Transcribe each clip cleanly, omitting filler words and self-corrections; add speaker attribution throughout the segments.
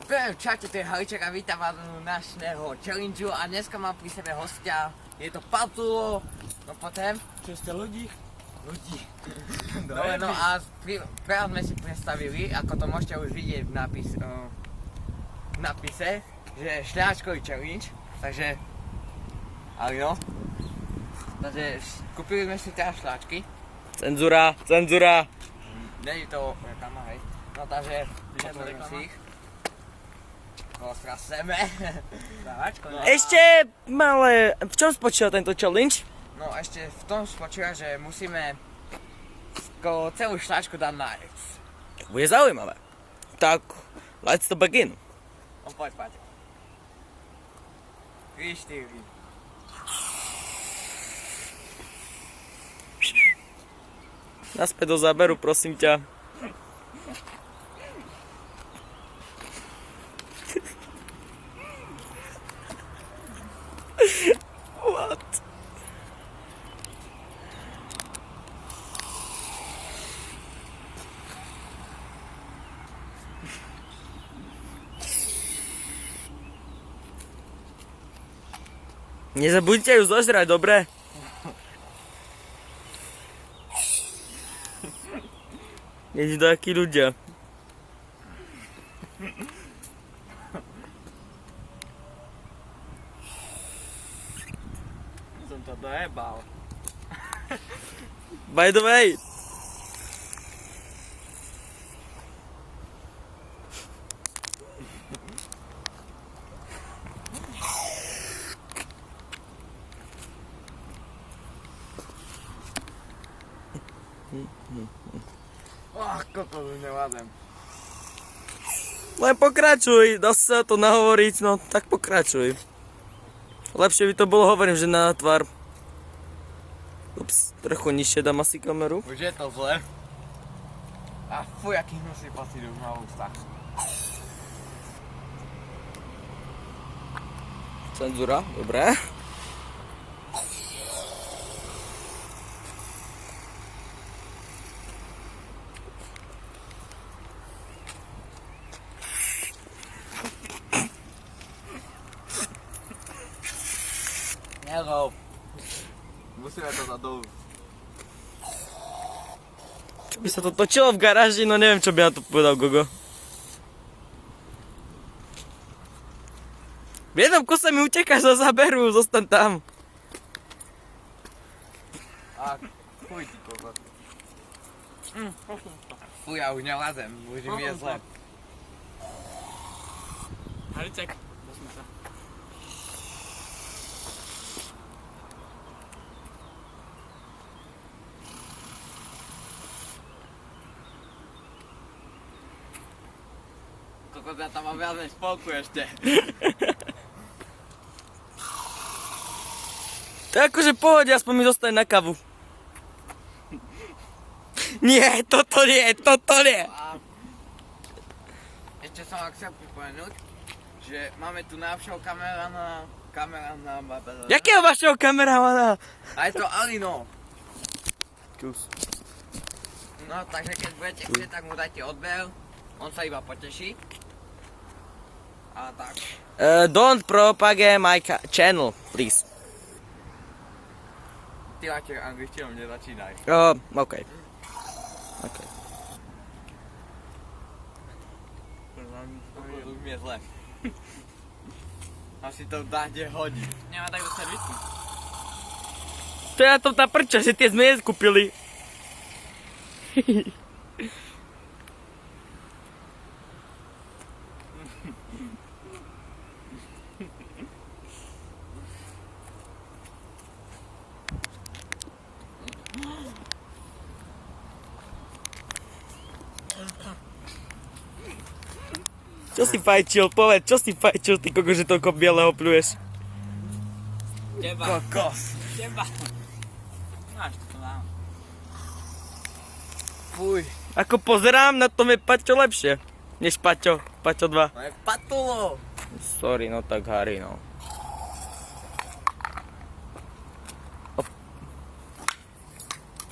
Speaker 1: Čaute, to je Haliček a vítam vás u našeho challengeu a dneska mám pri sebe hostia. Je to Patulo, no potom...
Speaker 2: Čo ste ľudí?
Speaker 1: Ľudí. No a práve sme si predstavili, ako to môžete už vidieť v napise, že šľahačkový challenge, takže... Ale no. Takže kúpili sme si teraz šľahačky.
Speaker 2: Cenzura, cenzura!
Speaker 1: Není to reklama, hej. No takže potvoríme si ich. Rozkraseme.
Speaker 2: No. Ešte malé, v čom spočíva tento challenge?
Speaker 1: No ešte v tom spočíva, že musíme celú šľačku dať na X.
Speaker 2: To bude zaujímavé. Tak, let's to begin.
Speaker 1: No poď. 3, 4.
Speaker 2: Naspäť do záberu, prosím ťa. What? Nezabudnite ju zožrať, dobre? Ježi, takí ľudia.
Speaker 1: Som to dojebal.
Speaker 2: By the way.
Speaker 1: Kokos, už nevládem.
Speaker 2: Len pokračuj, dá sa to nahovoriť, no tak pokračuj. Lepšie by to bolo, hovorím, že na tvár. Ups, trochu nižšie dám asi kameru.
Speaker 1: Už je to zle. A fuj, aký hnusný pocit už na ústach.
Speaker 2: Cenzura, dobré.
Speaker 1: Hello. Musíme to dať dolu.
Speaker 2: Čo by sa to točilo v garáži, no neviem, čo by na to povedal Gogo. V jednom kuse mi utekáš za záberu, zostaň tam.
Speaker 1: A fuj ty kokos. Fuj, ja už nevládem, už mi je zle.
Speaker 3: Halicek, posme sa.
Speaker 1: Kokos, ja tam mám viac než polku ešte.
Speaker 2: To je akože pohode, aspoň mi zostane na kavu. Nie, toto nie.
Speaker 1: A ešte som vám chcel pripomenúť, že máme tu návštevu kamerána.
Speaker 2: Jakého vašeho kameramana?
Speaker 1: A je to Alino.
Speaker 2: Čus.
Speaker 1: No, takže keď budete chcieť, tak mu dajte odber. On sa iba poteší. A tak.
Speaker 2: Don't propagate my channel, please.
Speaker 1: Ty máte angličtinou, nezačínaj.
Speaker 2: OK.
Speaker 1: Už mi je zle. Asi to dáte hodí.
Speaker 3: Nemá tak do servisky.
Speaker 2: To je na tom tá prča, že tie sme neskúpili. Čo si fajčil? Povedz, čo si fajčil, ty koko, že toľko bieleho pľuješ?
Speaker 3: Teba.
Speaker 1: Kokos.
Speaker 3: Teba. Máš to mám.
Speaker 1: Fuj.
Speaker 2: Ako pozerám, na tom je Paťo lepšie. Než Paťo 2.
Speaker 1: No je Patulo.
Speaker 2: Sorry, no tak Harry, no.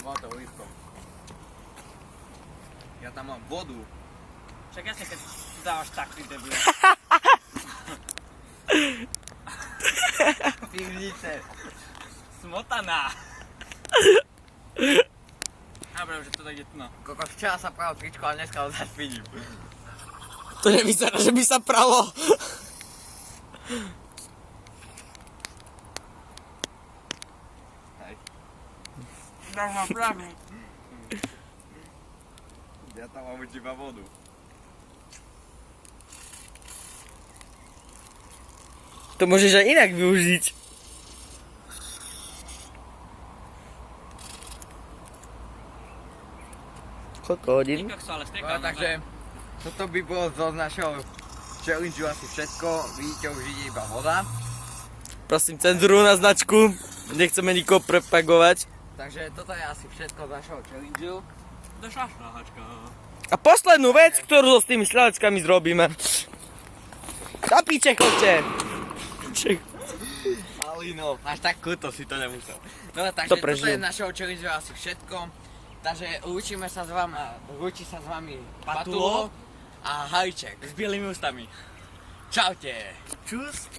Speaker 1: Má to lístko. Ja tam mám vodu.
Speaker 3: Však jasne, keď dávaš taký debil?
Speaker 1: Pivnice.
Speaker 3: Smotaná. Dobre, že to tak je tno.
Speaker 1: Koko, včera sa pralo tričko, ale dneska ho zase vidím.
Speaker 2: To nevyzerá, že by sa pralo.
Speaker 1: Hej.
Speaker 3: Tak mám pravdu.
Speaker 1: Ja tam mám už iba vodu.
Speaker 2: To môžeš aj inak využiť. Koľko hodín?
Speaker 3: Nikak sú ale
Speaker 1: No,
Speaker 3: striekal.
Speaker 1: takže toto by bolo zo našeho challenge asi všetko. Vidíte, už ide iba voda.
Speaker 2: Prosím, cenzuru na značku. Nechceme nikoho prepagovať.
Speaker 1: Takže toto je asi všetko z našeho challenge.
Speaker 3: To šašľahačka.
Speaker 2: A poslednú vec, ktorú s tými streleckami zrobíme. Na piče, chodte.
Speaker 1: Ale no, až tak kruto si to nemusel. No, takže
Speaker 2: To
Speaker 1: toto
Speaker 2: prežijem.
Speaker 1: je z našeho challenge asi všetko. Takže lúči sa s vami Patulo a Hajček
Speaker 3: S bielými ústami.
Speaker 1: Čaute. Čus.